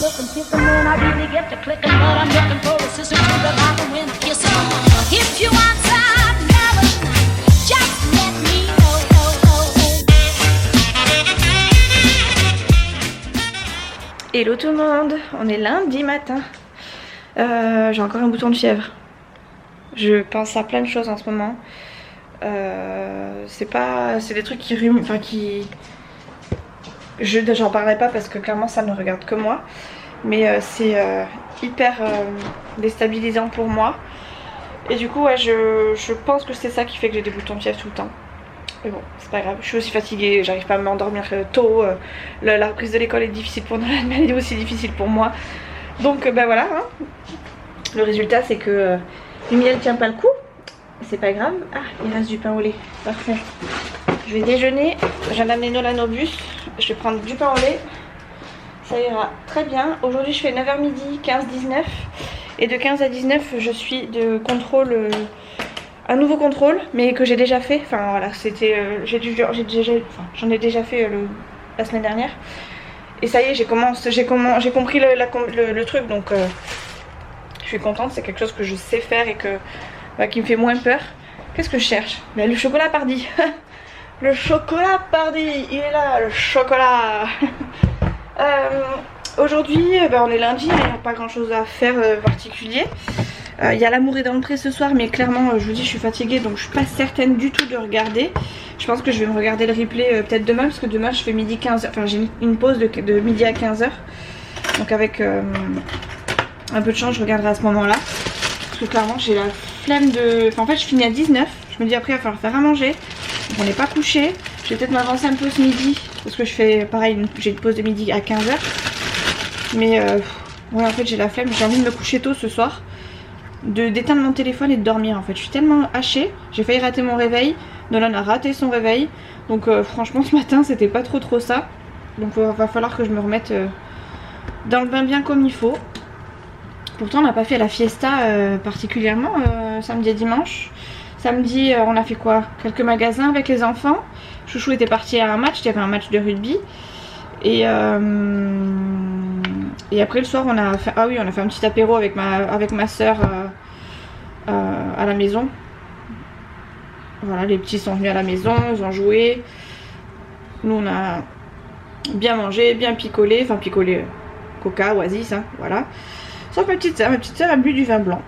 looking, kissing when I really get to clicking, but I'm looking for a sister to the bottom when I kiss her. If you want some heaven, just let me know. Hello tout le monde, on est lundi matin. J'ai encore un bouton de fièvre. Je pense à plein de choses en ce moment. C'est des trucs qui rhument, enfin qui... J'en parlerai pas parce que clairement ça ne regarde que moi. Mais c'est hyper déstabilisant pour moi. Et du coup ouais, je pense que c'est ça qui fait que j'ai des boutons de fièvre tout le temps. Mais bon, c'est pas grave, je suis aussi fatiguée, j'arrive pas à m'endormir tôt. La reprise de l'école est difficile pour Nolan, mais elle est aussi difficile pour moi. Donc ben voilà, hein. Le résultat c'est que le miel tient pas le coup. C'est pas grave. Ah, il reste du pain au lait, parfait. Je vais déjeuner, je viens d'amener Nolan au bus. Je vais prendre du pain au lait. Ça ira très bien. Aujourd'hui je fais 9h midi, 15-19. Et de 15 à 19 je suis de contrôle... un nouveau contrôle, mais que j'ai déjà fait. Enfin voilà, c'était... j'en ai déjà fait la semaine dernière. Et ça y est, j'ai compris le truc, donc je suis contente. C'est quelque chose que je sais faire et qui me fait moins peur. Qu'est-ce que je cherche? Mais le chocolat Pardi. Le chocolat Pardi, il est là, le chocolat. Aujourd'hui, on est lundi, il n'y a pas grand chose à faire particulier. Il y a l'amour est dans le pré ce soir, mais clairement je vous dis je suis fatiguée, donc je suis pas certaine du tout de regarder. Je pense que je vais me regarder le replay peut-être demain, parce que demain je fais midi 15h, enfin j'ai une pause de midi à 15h. Donc avec un peu de chance je regarderai à ce moment là. Parce que clairement j'ai la flemme de... Enfin en fait je finis à 19, je me dis après il va falloir faire à manger. Donc on n'est pas couché. Je vais peut-être m'avancer un peu ce midi, parce que je fais pareil, j'ai une pause de midi à 15h. Mais ouais en fait j'ai la flemme, j'ai envie de me coucher tôt ce soir. D'éteindre mon téléphone et de dormir en fait. Je suis tellement hachée, j'ai failli rater mon réveil. Nolan a raté son réveil. Donc franchement ce matin c'était pas trop ça. Donc va falloir que je me remette dans le bain bien comme il faut. Pourtant on n'a pas fait la fiesta particulièrement samedi et dimanche. Samedi on a fait quoi? Quelques magasins avec les enfants. Chouchou était parti à un match, il y avait un match de rugby. Et après le soir on a fait, on a fait un petit apéro avec ma soeur à la maison. Voilà, les petits sont venus à la maison, ils ont joué. Nous on a bien mangé, bien picolé, enfin picolé, coca, oasis, hein, voilà. Sauf ma petite soeur a bu du vin blanc.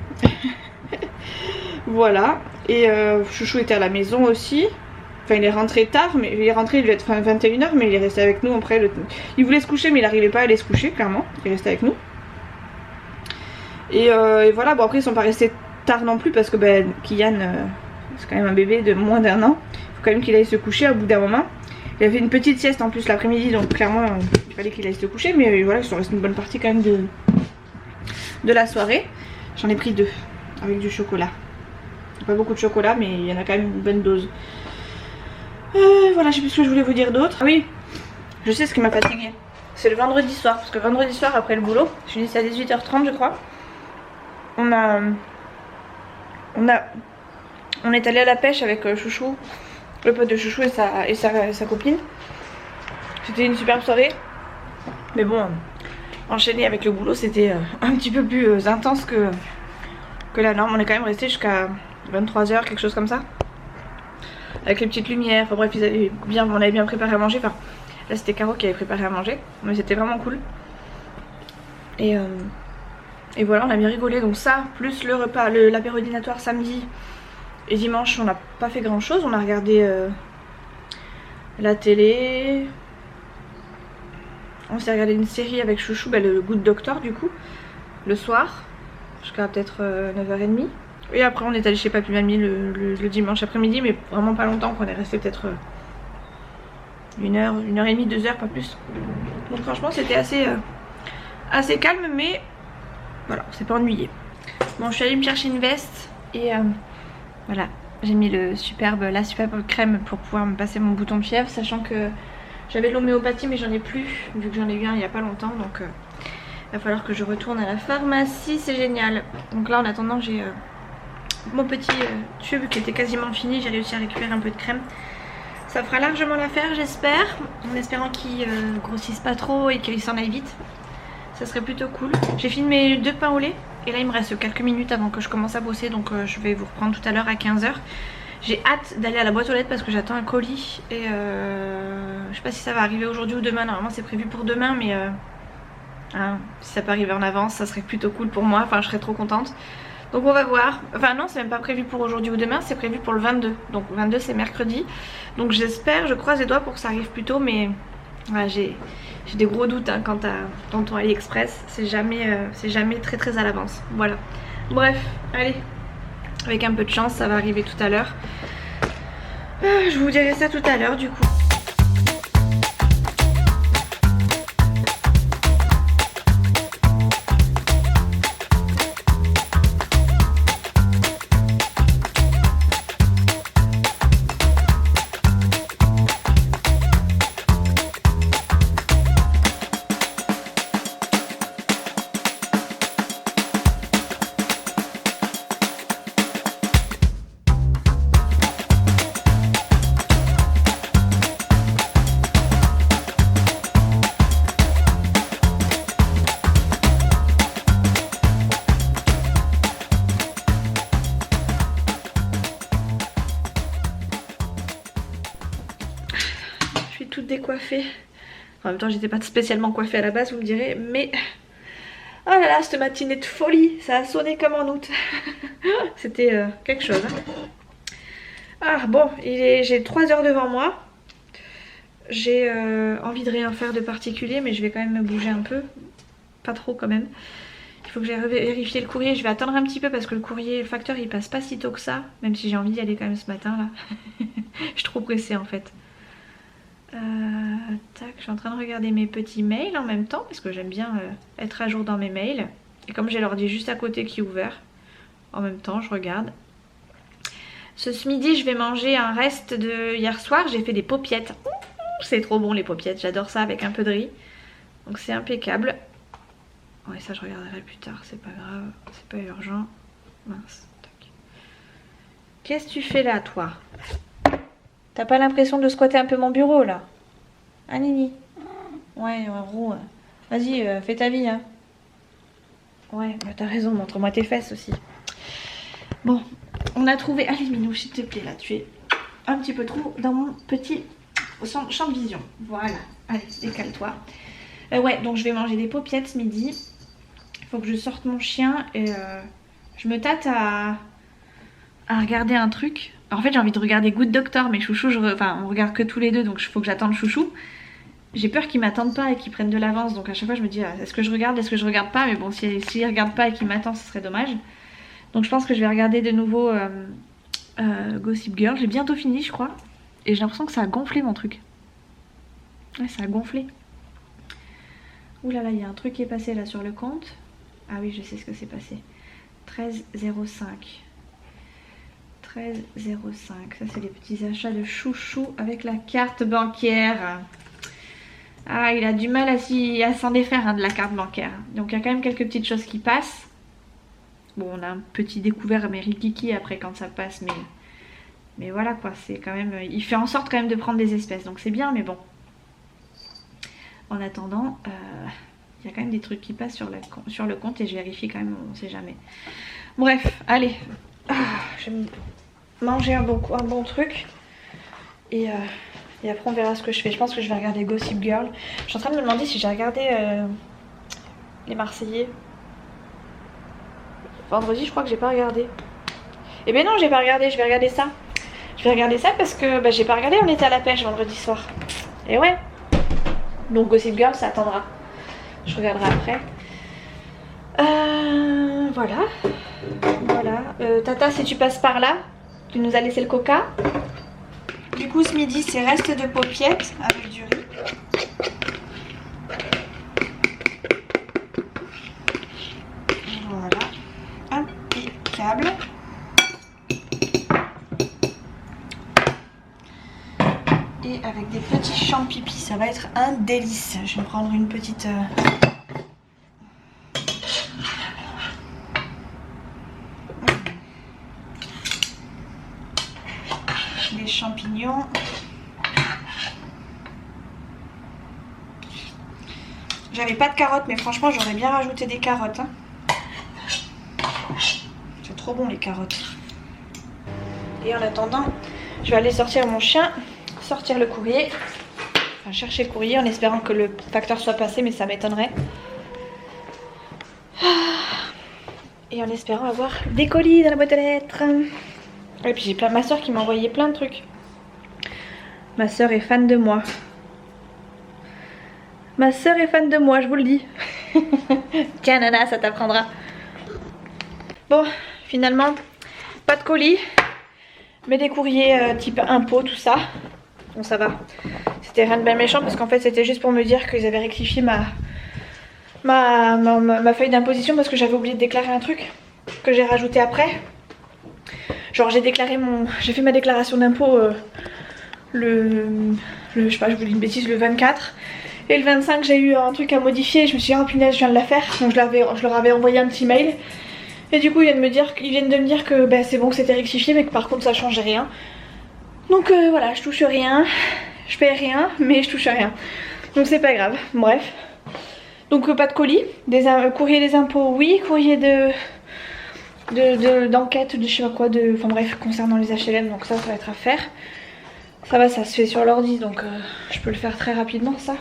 Voilà, et Chouchou était à la maison aussi. Enfin il est rentré tard, mais il est rentré, il devait être 21h, mais il est resté avec nous après. Il voulait se coucher mais il n'arrivait pas à aller se coucher, clairement. Il est resté avec nous. Et voilà, bon après ils sont pas restés tard non plus parce que Kian, c'est quand même un bébé de moins d'1 an. Il faut quand même qu'il aille se coucher au bout d'un moment. Il a fait une petite sieste en plus l'après-midi, donc clairement il fallait qu'il aille se coucher. Mais voilà, ils sont restés une bonne partie quand même de la soirée. J'en ai pris 2 avec du chocolat. Pas beaucoup de chocolat, mais il y en a quand même une bonne dose. Voilà, je sais plus ce que je voulais vous dire d'autre. Ah oui, je sais ce qui m'a fatiguée. C'est le vendredi soir, parce que vendredi soir après le boulot, je finis à 18h30 je crois. On est allé à la pêche avec Chouchou, le pote de Chouchou et sa copine. C'était une superbe soirée. Mais bon, enchaîner avec le boulot c'était un petit peu plus intense que la norme. On est quand même resté jusqu'à 23h, quelque chose comme ça. Avec les petites lumières, enfin bref, on avait bien préparé à manger. Enfin, là c'était Caro qui avait préparé à manger, mais c'était vraiment cool. Et voilà, on a bien rigolé. Donc ça, plus le repas, l'apéro dînatoire samedi et dimanche, on n'a pas fait grand chose. On a regardé la télé. On s'est regardé une série avec Chouchou, le Good Doctor du coup, le soir, jusqu'à peut-être 9h30. Et après on est allé chez Papy Mamie le dimanche après-midi, mais vraiment pas longtemps, qu'on est resté peut-être 1h30, 2h, pas plus. Donc franchement c'était assez calme, mais voilà, on s'est pas ennuyé. Bon, je suis allée me chercher une veste et voilà, j'ai mis la superbe crème pour pouvoir me passer mon bouton de fièvre, sachant que j'avais de l'homéopathie mais j'en ai plus, vu que j'en ai eu un il y a pas longtemps, donc il va falloir que je retourne à la pharmacie, c'est génial. Donc là en attendant j'ai mon petit tube qui était quasiment fini, j'ai réussi à récupérer un peu de crème. Ça fera largement l'affaire j'espère, en espérant qu'il grossisse pas trop et qu'il s'en aille vite. Ça serait plutôt cool. J'ai fini mes 2 pains au lait. Et là il me reste quelques minutes avant que je commence à bosser. Donc je vais vous reprendre tout à l'heure à 15 h. J'ai hâte d'aller à la boîte aux lettres parce que j'attends un colis. Et je sais pas si ça va arriver aujourd'hui ou demain. Normalement c'est prévu pour demain, mais hein, si ça peut arriver en avance, ça serait plutôt cool pour moi. Enfin je serais trop contente. Donc on va voir. Enfin non, c'est même pas prévu pour aujourd'hui ou demain, c'est prévu pour le 22. Donc 22 c'est mercredi. Donc j'espère, je croise les doigts pour que ça arrive plus tôt. Mais voilà, j'ai des gros doutes hein, quant à ton AliExpress. C'est jamais très très à l'avance. Voilà. Bref, allez. Avec un peu de chance, ça va arriver tout à l'heure. Je vous dirai ça tout à l'heure du coup. Décoiffée. En même temps j'étais pas spécialement coiffée à la base vous me direz, mais oh là là cette matinée de folie, ça a sonné comme en août. C'était quelque chose hein. Ah bon, j'ai 3 heures devant moi. J'ai envie de rien faire de particulier, mais je vais quand même me bouger un peu, pas trop quand même. Il faut que j'aille vérifier le courrier. Je vais attendre un petit peu parce que le courrier, le facteur il passe pas si tôt que ça, même si j'ai envie d'y aller quand même ce matin là. Je suis trop pressée en fait. Tac, je suis en train de regarder mes petits mails en même temps parce que j'aime bien être à jour dans mes mails. Et comme j'ai l'ordi juste à côté qui est ouvert, en même temps je regarde. Ce midi je vais manger un reste de hier soir, j'ai fait des paupiettes. C'est trop bon les paupiettes, j'adore ça avec un peu de riz. Donc c'est impeccable. Ouais, ça je regarderai plus tard, c'est pas grave, c'est pas urgent. Mince, tac. Qu'est-ce que tu fais là toi? T'as pas l'impression de squatter un peu mon bureau là? Ah Nini? Ouais, roux. Vas-y, fais ta vie hein. Ouais, bah, t'as raison, montre-moi tes fesses aussi. Bon, on a trouvé... Allez Minou, s'il te plaît là, tu es un petit peu trop dans mon petit champ de vision. Voilà, allez, décale-toi. Ouais, donc je vais manger des paupiettes ce midi. Il faut que je sorte mon chien et je me tâte à regarder un truc. En fait j'ai envie de regarder Good Doctor, mais Chouchou, enfin on regarde que tous les deux, donc il faut que j'attende Chouchou. J'ai peur qu'ils m'attendent pas et qu'ils prennent de l'avance, donc à chaque fois je me dis est-ce que je regarde pas, mais bon s'ils regardent pas et qu'ils m'attendent ce serait dommage. Donc je pense que je vais regarder de nouveau Gossip Girl. J'ai bientôt fini je crois, et j'ai l'impression que ça a gonflé mon truc. Ouais, ça a gonflé. Ouh là là, il y a un truc qui est passé là sur le compte. Ah oui, je sais ce que c'est passé. 13,05. 13,05. Ça c'est les petits achats de Chouchou avec la carte bancaire. Ah, il a du mal à s'en défaire hein, de la carte bancaire. Donc il y a quand même quelques petites choses qui passent. Bon, on a un petit découvert mais rikiki après quand ça passe, mais voilà quoi, c'est quand même... Il fait en sorte quand même de prendre des espèces, donc c'est bien, mais bon. En attendant, il y a quand même des trucs qui passent sur le compte et je vérifie quand même, on sait jamais. Bref, allez. Je vais manger un bon truc et après on verra ce que je fais. Je pense que je vais regarder Gossip Girl. Je suis en train de me demander si j'ai regardé les Marseillais. Vendredi je crois que j'ai pas regardé. Eh ben non, j'ai pas regardé, je vais regarder ça. Je vais regarder ça parce que j'ai pas regardé, on était à la pêche vendredi soir. Et ouais. Donc Gossip Girl ça attendra. Je regarderai après. Voilà. Tata, si tu passes par là, tu nous as laissé le coca. Du coup ce midi c'est reste de paupiettes avec du riz. Voilà. Impeccable. Et avec des petits champignons, ça va être un délice. Je vais me prendre une petite... des champignons. J'avais pas de carottes, mais franchement j'aurais bien rajouté des carottes. Hein. C'est trop bon les carottes. Et en attendant, je vais aller sortir mon chien, sortir le courrier. Enfin chercher le courrier en espérant que le facteur soit passé, mais ça m'étonnerait. Et en espérant avoir des colis dans la boîte aux lettres. Et puis j'ai ma soeur qui m'a envoyé plein de trucs. Ma soeur est fan de moi. Ma soeur est fan de moi, je vous le dis. Tiens Nana, ça t'apprendra. Bon, finalement, pas de colis. Mais des courriers type impôt, tout ça. Bon, ça va. C'était rien de bien méchant parce qu'en fait c'était juste pour me dire qu'ils avaient rectifié ma feuille d'imposition parce que j'avais oublié de déclarer un truc que j'ai rajouté après. Genre j'ai fait ma déclaration d'impôt je sais pas, je vous dis une bêtise, le 24. Et le 25 j'ai eu un truc à modifier. Je me suis dit oh punaise, je viens de la faire. Donc je leur avais envoyé un petit mail. Et du coup ils viennent de me dire que bah, c'est bon, que c'était rectifié, mais que par contre ça changeait rien. Donc voilà, je touche rien, je paye rien, mais je touche rien. Donc c'est pas grave, bref. Donc pas de colis, courrier des impôts oui, courrier d'enquête, de je sais pas quoi, enfin bref, concernant les HLM, donc ça va être à faire. Ça va, ça se fait sur l'ordi, donc je peux le faire très rapidement ça.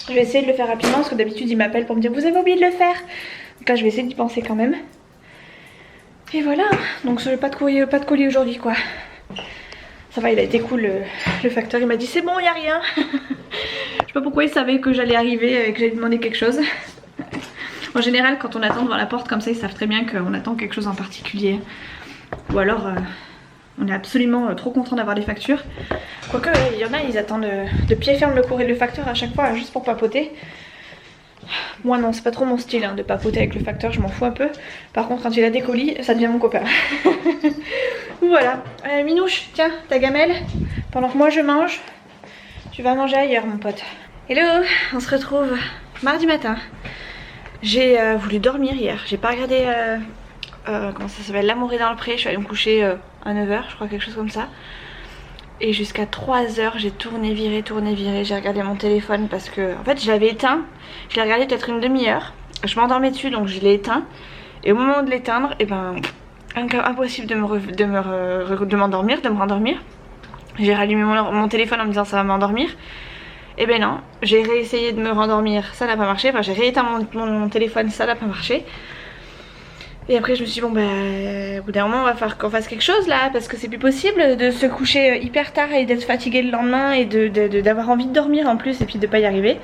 Je vais essayer de le faire rapidement parce que d'habitude ils m'appellent pour me dire vous avez oublié de le faire. Donc là je vais essayer d'y penser quand même. Et voilà, donc pas de colis aujourd'hui quoi. Ça va, il a été cool, le facteur il m'a dit c'est bon, il n'y a rien. Je sais pas pourquoi il savait que j'allais arriver et que j'allais demander quelque chose. En général quand on attend devant la porte comme ça ils savent très bien qu'on attend quelque chose en particulier. Ou alors on est absolument trop content d'avoir des factures. Quoique il y en a, ils attendent de pied ferme le facteur à chaque fois juste pour papoter. Moi non, c'est pas trop mon style hein, de papoter avec le facteur, je m'en fous un peu. Par contre quand il a des colis, ça devient mon copain. Voilà, Minouche, tiens, ta gamelle. Pendant que moi je mange, tu vas manger ailleurs mon pote. Hello, on se retrouve mardi matin. J'ai voulu dormir hier, j'ai pas regardé comment ça s'appelle, L'amour est dans le pré. Je suis allée me coucher à 9 h, je crois, quelque chose comme ça. Et jusqu'à 3 h j'ai tourné, viré, j'ai regardé mon téléphone parce que en fait je l'avais éteint. Je l'ai regardé peut-être une demi-heure. Je m'endormais dessus donc je l'ai éteint. Et au moment de l'éteindre, et ben impossible de m'endormir, de me rendormir. J'ai rallumé mon téléphone en me disant ça va m'endormir. Et ben non, j'ai réessayé de me rendormir, ça n'a pas marché. Enfin j'ai rééteint mon téléphone, ça n'a pas marché. Et après je me suis dit bon bah au bout d'un moment on va falloir qu'on fasse quelque chose là, parce que c'est plus possible de se coucher hyper tard et d'être fatigué le lendemain et d'avoir envie de dormir en plus et puis de pas y arriver.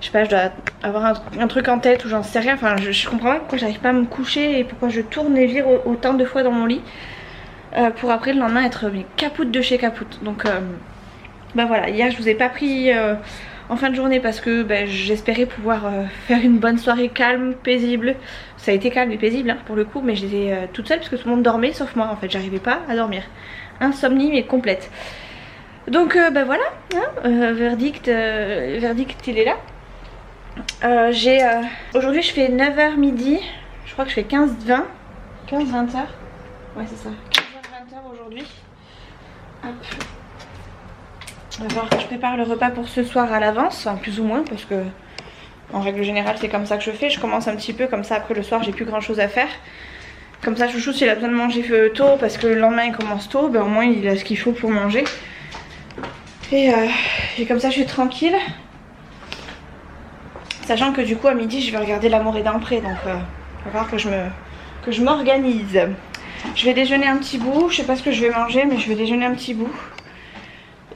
Je sais pas, je dois avoir un truc en tête ou j'en sais rien, enfin je comprends pas pourquoi j'arrive pas à me coucher et pourquoi je tourne et vire autant de fois dans mon lit pour après le lendemain être capoute de chez capoute. Donc bah voilà, hier je vous ai pas pris en fin de journée parce que j'espérais pouvoir faire une bonne soirée calme, paisible. Ça a été calme et paisible hein, pour le coup, mais j'étais toute seule parce que tout le monde dormait sauf moi en fait, j'arrivais pas à dormir. Insomnie mais complète. Donc bah voilà, hein, verdict il est là. Aujourd'hui je fais 9 h midi, je crois que je fais 15-20 heures. Ouais c'est ça, 15h-20 h aujourd'hui. Hop. Il va falloir que je prépare le repas pour ce soir à l'avance, enfin plus ou moins, parce que en règle générale c'est comme ça que je fais. Je commence un petit peu comme ça, après le soir j'ai plus grand chose à faire. Comme ça chouchou s'il a besoin de manger tôt parce que le lendemain il commence tôt, ben au moins il a ce qu'il faut pour manger. Et comme ça je suis tranquille. Sachant que du coup à midi je vais regarder L'amour est dans le pré, donc il va falloir que je m'organise. Je vais déjeuner un petit bout, je sais pas ce que je vais manger mais je vais déjeuner un petit bout.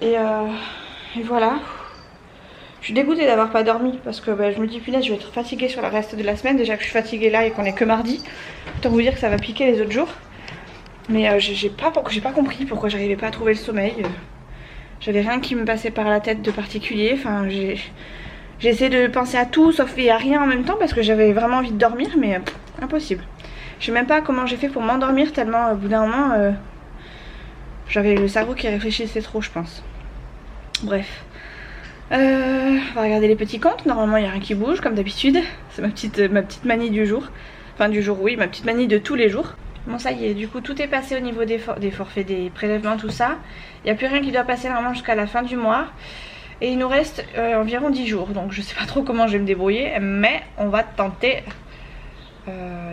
Et voilà. Je suis dégoûtée d'avoir pas dormi parce que je me dis punaise je vais être fatiguée sur le reste de la semaine. Déjà que je suis fatiguée là et qu'on est que mardi. Autant vous dire que ça va piquer les autres jours. Mais j'ai pas compris pourquoi j'arrivais pas à trouver le sommeil. J'avais rien qui me passait par la tête de particulier. Enfin j'ai essayé de penser à tout sauf à rien en même temps parce que j'avais vraiment envie de dormir mais impossible. Je sais même pas comment j'ai fait pour m'endormir tellement au bout d'un moment j'avais le cerveau qui réfléchissait trop je pense. Bref. On va regarder les petits comptes. Normalement il n'y a rien qui bouge comme d'habitude. C'est ma petite manie du jour. Enfin du jour oui, ma petite manie de tous les jours. Bon ça y est, du coup tout est passé au niveau des forfaits, des prélèvements, tout ça. Il n'y a plus rien qui doit passer normalement jusqu'à la fin du mois. Et il nous reste environ 10 jours. Donc je sais pas trop comment je vais me débrouiller. Mais on va tenter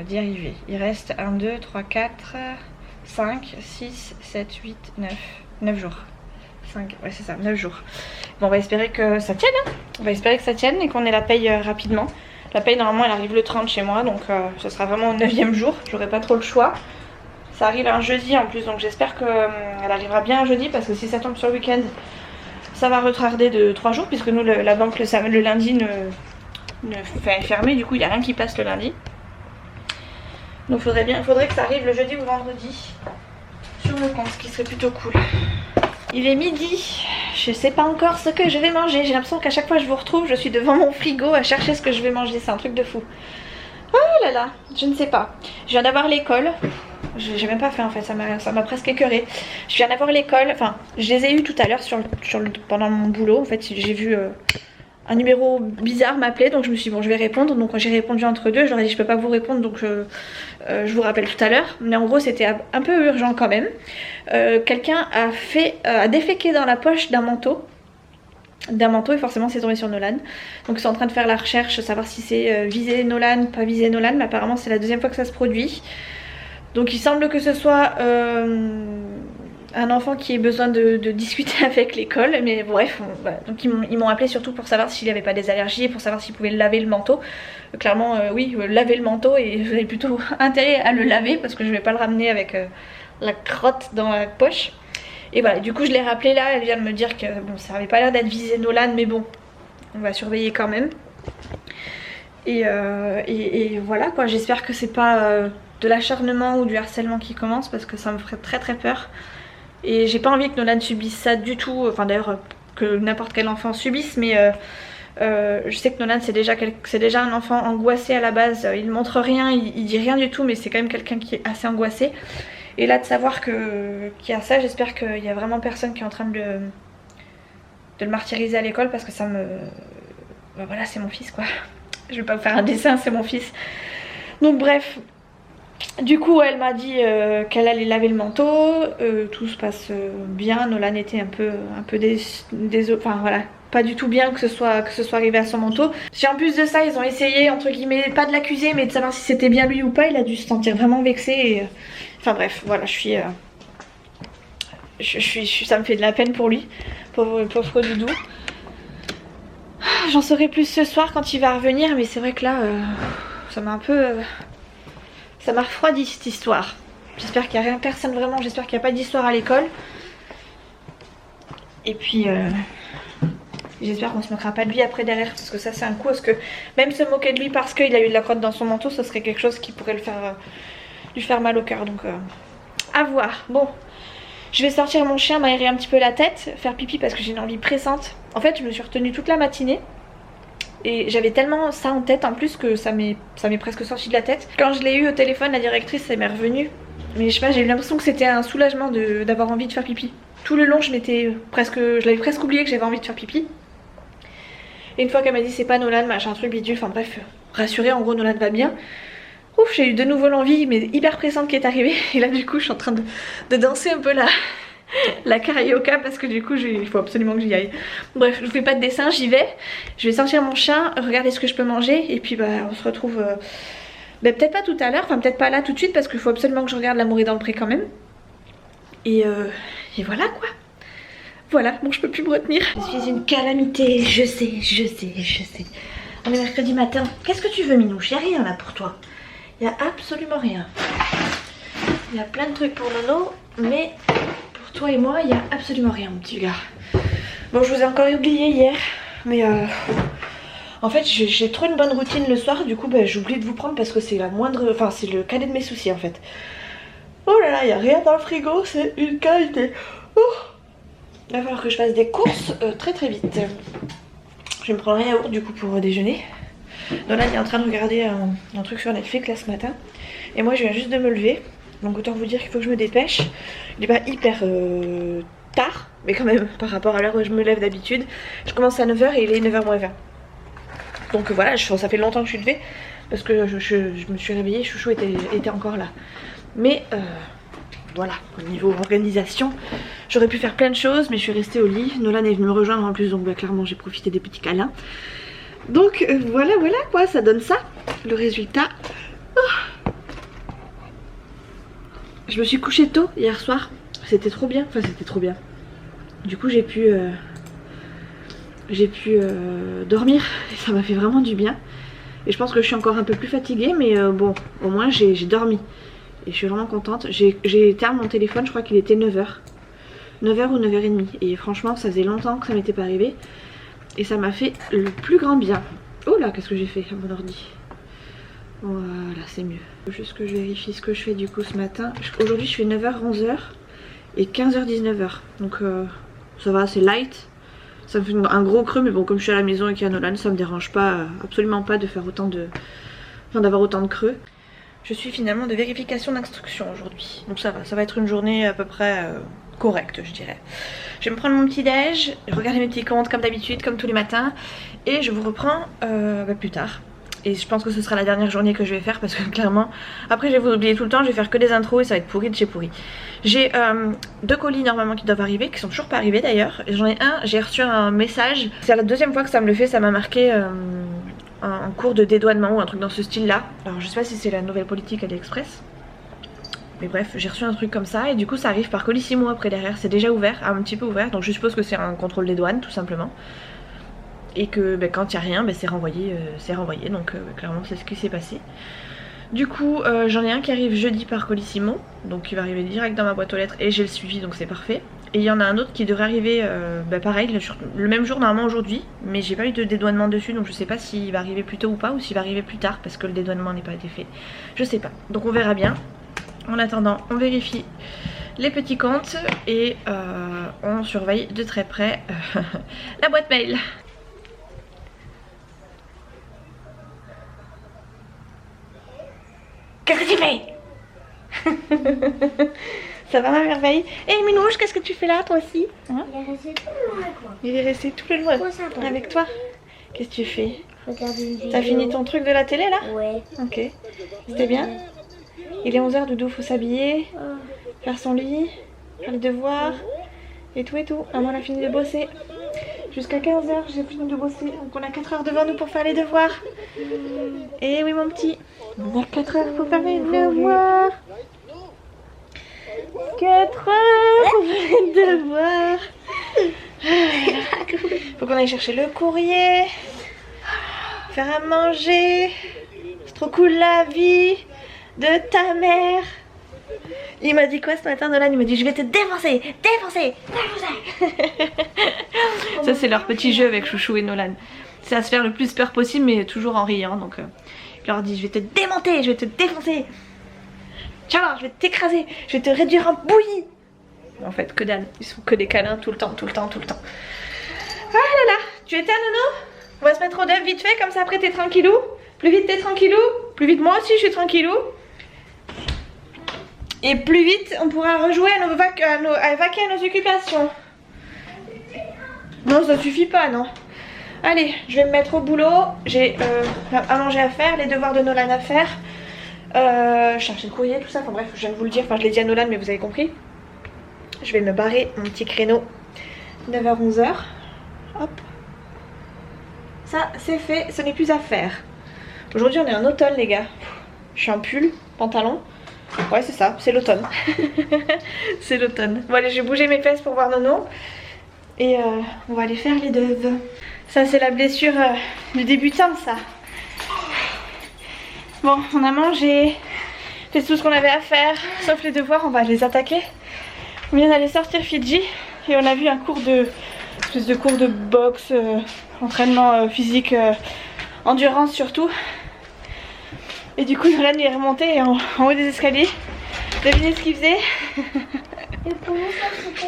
d'y arriver. Il reste 1, 2, 3, 4, 5, 6, 7, 8, 9 jours. 5, ouais c'est ça, 9 jours. Bon on va espérer que ça tienne. Hein. On va espérer que ça tienne et qu'on ait la paye rapidement. La paye normalement elle arrive le 30 chez moi. Donc ce sera vraiment au 9e jour. J'aurai pas trop le choix. Ça arrive un jeudi en plus. Donc j'espère qu'elle arrivera bien un jeudi. Parce que si ça tombe sur le week-end, ça va retarder de 3 jours. Puisque nous la banque le lundi est fermée. Du coup il n'y a rien qui passe le lundi. Donc il faudrait que ça arrive le jeudi ou le vendredi sur le compte, ce qui serait plutôt cool. Il est midi, je sais pas encore ce que je vais manger. J'ai l'impression qu'à chaque fois que je vous retrouve, je suis devant mon frigo à chercher ce que je vais manger. C'est un truc de fou. Oh là là, je ne sais pas. Je viens d'avoir l'école. J'ai même pas fait en fait, ça m'a presque écœurée. Je viens d'avoir l'école, enfin je les ai eu tout à l'heure pendant mon boulot. En fait j'ai vu un numéro bizarre m'appeler, donc je me suis dit bon je vais répondre. Donc j'ai répondu entre deux, je leur ai dit je peux pas vous répondre donc je vous rappelle tout à l'heure. Mais en gros c'était un peu urgent quand même. Quelqu'un a déféqué dans la poche d'un manteau et forcément c'est tombé sur Nolan. Donc ils sont en train de faire la recherche, savoir si c'est visé Nolan, pas visé Nolan, mais apparemment c'est la deuxième fois que ça se produit. Donc il semble que ce soit un enfant qui ait besoin de discuter avec l'école, mais bref, voilà. Donc ils m'ont appelé surtout pour savoir s'il n'avait pas des allergies et pour savoir s'il pouvait laver le manteau. Clairement oui, laver le manteau, et vous avez plutôt intérêt à le laver parce que je vais pas le ramener avec la crotte dans la poche. Et voilà, du coup je l'ai rappelé là, elle vient de me dire que bon ça avait pas l'air d'être visé Nolan, mais bon, on va surveiller quand même. Et voilà quoi, j'espère que c'est pas de l'acharnement ou du harcèlement qui commence parce que ça me ferait très peur. Et j'ai pas envie que Nolan subisse ça du tout, enfin d'ailleurs que n'importe quel enfant subisse, mais je sais que Nolan c'est déjà un enfant angoissé à la base, il montre rien, il dit rien du tout, mais c'est quand même quelqu'un qui est assez angoissé. Et là de savoir qu'il y a ça, j'espère qu'il y a vraiment personne qui est en train de le martyriser à l'école parce que ça me... Ben voilà, c'est mon fils quoi. Je vais pas vous faire un dessin, c'est mon fils. Donc bref, du coup elle m'a dit qu'elle allait laver le manteau, tout se passe bien. Nolan était un peu enfin voilà, pas du tout bien que ce soit arrivé à son manteau. Si en plus de ça ils ont essayé entre guillemets, pas de l'accuser mais de savoir si c'était bien lui ou pas, il a dû se sentir vraiment vexé et, enfin bref, voilà, ça me fait de la peine pour lui, pauvre doudou. J'en saurai plus ce soir quand il va revenir, mais c'est vrai que là ça m'a un peu ça m'a refroidi cette histoire. J'espère qu'il n'y a rien, personne vraiment, j'espère qu'il n'y a pas d'histoire à l'école. Et puis j'espère qu'on se moquera pas de lui après derrière, parce que ça c'est un coup, parce que même se moquer de lui parce qu'il a eu de la crotte dans son manteau, ce serait quelque chose qui pourrait lui faire mal au cœur. Donc à voir. Bon, je vais sortir mon chien, m'aérer un petit peu la tête, faire pipi parce que j'ai une envie pressante. En fait je me suis retenue toute la matinée et j'avais tellement ça en tête en plus que ça m'est presque sorti de la tête. Quand je l'ai eu au téléphone, la directrice, ça m'est revenu, mais je sais pas, j'ai eu l'impression que c'était un soulagement d'avoir envie de faire pipi. Tout le long je l'avais presque oublié que j'avais envie de faire pipi. Et une fois qu'elle m'a dit c'est pas Nolan, machin truc bidule, enfin bref, rassurée, en gros Nolan va bien. Ouf, j'ai eu de nouveau l'envie, mais hyper pressante qui est arrivée. Et là du coup je suis en train de danser un peu la carioca parce que du coup il faut absolument que j'y aille. Bref, je vous fais pas de dessin, j'y vais. Je vais sortir mon chien, regarder ce que je peux manger et puis bah on se retrouve peut-être pas tout à l'heure, enfin peut-être pas là tout de suite parce qu'il faut absolument que je regarde L'amour est dans le pré quand même. Et voilà quoi. Voilà, bon je peux plus me retenir. Je suis une calamité, je sais. On est mercredi matin. Qu'est-ce que tu veux Minouche? Y'a rien là pour toi. Y'a absolument rien. Il y a plein de trucs pour Nono, mais pour toi et moi, il y a absolument rien mon petit gars. Bon, je vous ai encore oublié hier, mais en fait j'ai trop une bonne routine le soir, du coup j'ai oublié de vous prendre parce que c'est c'est le cadet de mes soucis en fait. Oh là là, il n'y a rien dans le frigo, c'est une qualité. Il va falloir que je fasse des courses très vite. Je vais me prendre un yaourt du coup pour déjeuner. Nolan est en train de regarder un truc sur Netflix là ce matin. Et moi je viens juste de me lever. Donc autant vous dire qu'il faut que je me dépêche. Il est pas hyper tard, mais quand même par rapport à l'heure où je me lève d'habitude. Je commence à 9h et il est 9h moins 20. Donc voilà, ça fait longtemps que je suis levée. Parce que je me suis réveillée, Chouchou était encore là. Mais voilà, au niveau organisation, j'aurais pu faire plein de choses, mais je suis restée au lit. Nolan est venu me rejoindre en plus, donc bah, clairement j'ai profité des petits câlins. Donc voilà quoi, ça donne ça, le résultat. Oh. Je me suis couchée tôt hier soir, c'était trop bien, enfin c'était trop bien. Du coup j'ai pu dormir et ça m'a fait vraiment du bien. Et je pense que je suis encore un peu plus fatiguée, mais bon, au moins j'ai dormi. Et je suis vraiment contente. J'ai éteint mon téléphone, je crois qu'il était 9h. 9h ou 9h30. Et franchement, ça faisait longtemps que ça m'était pas arrivé. Et ça m'a fait le plus grand bien. Oh là, qu'est-ce que j'ai fait à mon ordi? Voilà, c'est mieux. Juste que je vérifie ce que je fais du coup ce matin. Aujourd'hui, je fais 9h, 11h et 15h, 19h. Donc ça va, c'est light. Ça me fait un gros creux, mais bon, comme je suis à la maison et qu'il y a Nolan, ça me dérange pas, absolument pas de faire autant de... Enfin, d'avoir autant de creux. Je suis finalement de vérification d'instruction aujourd'hui. Donc ça va être une journée à peu près correcte, je dirais. Je vais me prendre mon petit déj, regarder mes petits comptes comme d'habitude, comme tous les matins. Et je vous reprends plus tard. Et je pense que ce sera la dernière journée que je vais faire parce que clairement, après je vais vous oublier tout le temps, je vais faire que des intros et ça va être pourri de chez pourri. J'ai 2 colis normalement qui doivent arriver, qui sont toujours pas arrivés d'ailleurs. J'en ai un, j'ai reçu un message, c'est la deuxième fois que ça me le fait, ça m'a marqué un cours de dédouanement ou un truc dans ce style là. Alors je sais pas si c'est la nouvelle politique AliExpress. Mais bref, j'ai reçu un truc comme ça et du coup ça arrive par Colissimo après derrière, c'est déjà ouvert, un petit peu ouvert, donc je suppose que c'est un contrôle des douanes tout simplement. Et que quand il n'y a rien, c'est renvoyé, donc clairement c'est ce qui s'est passé. Du coup j'en ai un qui arrive jeudi par Colissimo, donc il va arriver direct dans ma boîte aux lettres et j'ai le suivi, donc c'est parfait. Et il y en a un autre qui devrait arriver pareil le même jour normalement aujourd'hui, mais j'ai pas eu de dédouanement dessus, donc je sais pas s'il va arriver plus tôt ou pas, ou s'il va arriver plus tard parce que le dédouanement n'est pas été fait, je sais pas, donc on verra bien. En attendant on vérifie les petits comptes et on surveille de très près la boîte mail. Qu'est-ce que tu fais? Ça va ma merveille? Eh Minouche, qu'est-ce que tu fais là toi aussi, hein? Il est resté tout le long avec moi. Il est resté tout le long avec toi? Qu'est-ce que tu fais? Regarde une vidéo. T'as fini ton truc de la télé là? Ouais. Ok. C'était bien? Il est 11h, Doudou, faut s'habiller, faire son lit, faire les devoirs et tout et tout. Maman a fini de bosser. Jusqu'à 15h j'ai fini de bosser, donc on a 4 heures devant nous pour faire les devoirs. Et oui mon petit, on a 4 heures pour faire les devoirs. 4 heures pour faire les devoirs. Faut qu'on aille chercher le courrier, faire à manger. C'est trop cool la vie de ta mère. Il m'a dit quoi ce matin, Nolan? Il m'a dit je vais te défoncer, défoncer, défoncer. Ça c'est leur petit jeu avec Chouchou et Nolan. C'est à se faire le plus peur possible mais toujours en riant. Donc il leur dit je vais te démonter, je vais te défoncer. Tiens là, je vais t'écraser, je vais te réduire en bouillie. En fait que dalle, ils sont que des câlins tout le temps, tout le temps, tout le temps. Ah là là, tu éteins Nono? On va se mettre au dev vite fait, comme ça après t'es tranquillou. Plus vite t'es tranquillou, plus vite moi aussi je suis tranquillou. Et plus vite on pourra rejouer à vaquer à nos occupations. Non ça suffit pas non. Allez je vais me mettre au boulot. J'ai à manger à faire, les devoirs de Nolan à faire, chercher le courrier tout ça, enfin bref je viens de vous le dire, enfin je l'ai dit à Nolan mais vous avez compris. Je vais me barrer mon petit créneau 9h 11h. Hop. Ça c'est fait, ce n'est plus à faire. Aujourd'hui on est en automne les gars. Je suis en pull, pantalon. Ouais c'est ça, c'est l'automne. C'est l'automne. Bon allez je vais bouger mes fesses pour voir Nono. Et on va aller faire les devoirs. Ça c'est la blessure du débutant ça. Bon on a mangé, fait tout ce qu'on avait à faire, sauf les devoirs, on va les attaquer. On vient d'aller sortir Fidji et on a vu un cours de, espèce de cours de boxe, entraînement physique, endurance surtout. Et du coup Nolan est remonté en haut des escaliers. Devinez ce qu'il faisait?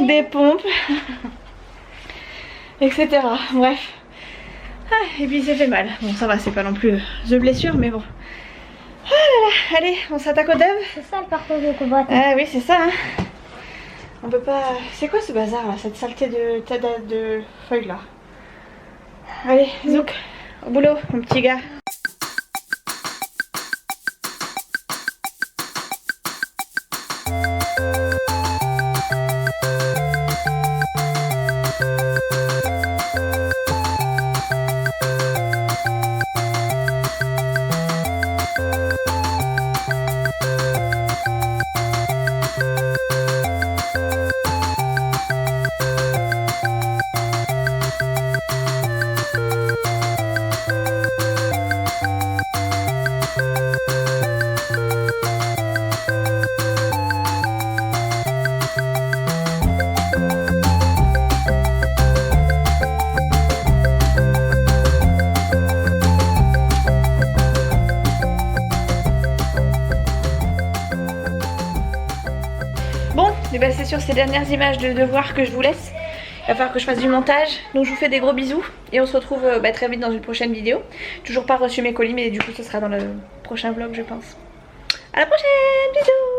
Des pompes. Etc. Bref. Ah, et puis il s'est fait mal. Bon ça va, c'est pas non plus de blessure mais bon. Oh là là. Allez, on s'attaque au dev. C'est ça le parcours de combat. Ah oui c'est ça hein. On peut pas... C'est quoi ce bazar là? Cette saleté de feuilles là. Allez, zouk, au boulot mon petit gars. Et bah c'est sur ces dernières images de devoirs que je vous laisse. Il va falloir que je fasse du montage. Donc je vous fais des gros bisous. Et on se retrouve très vite dans une prochaine vidéo. Toujours pas reçu mes colis mais du coup ce sera dans le prochain vlog je pense. À la prochaine, bisous.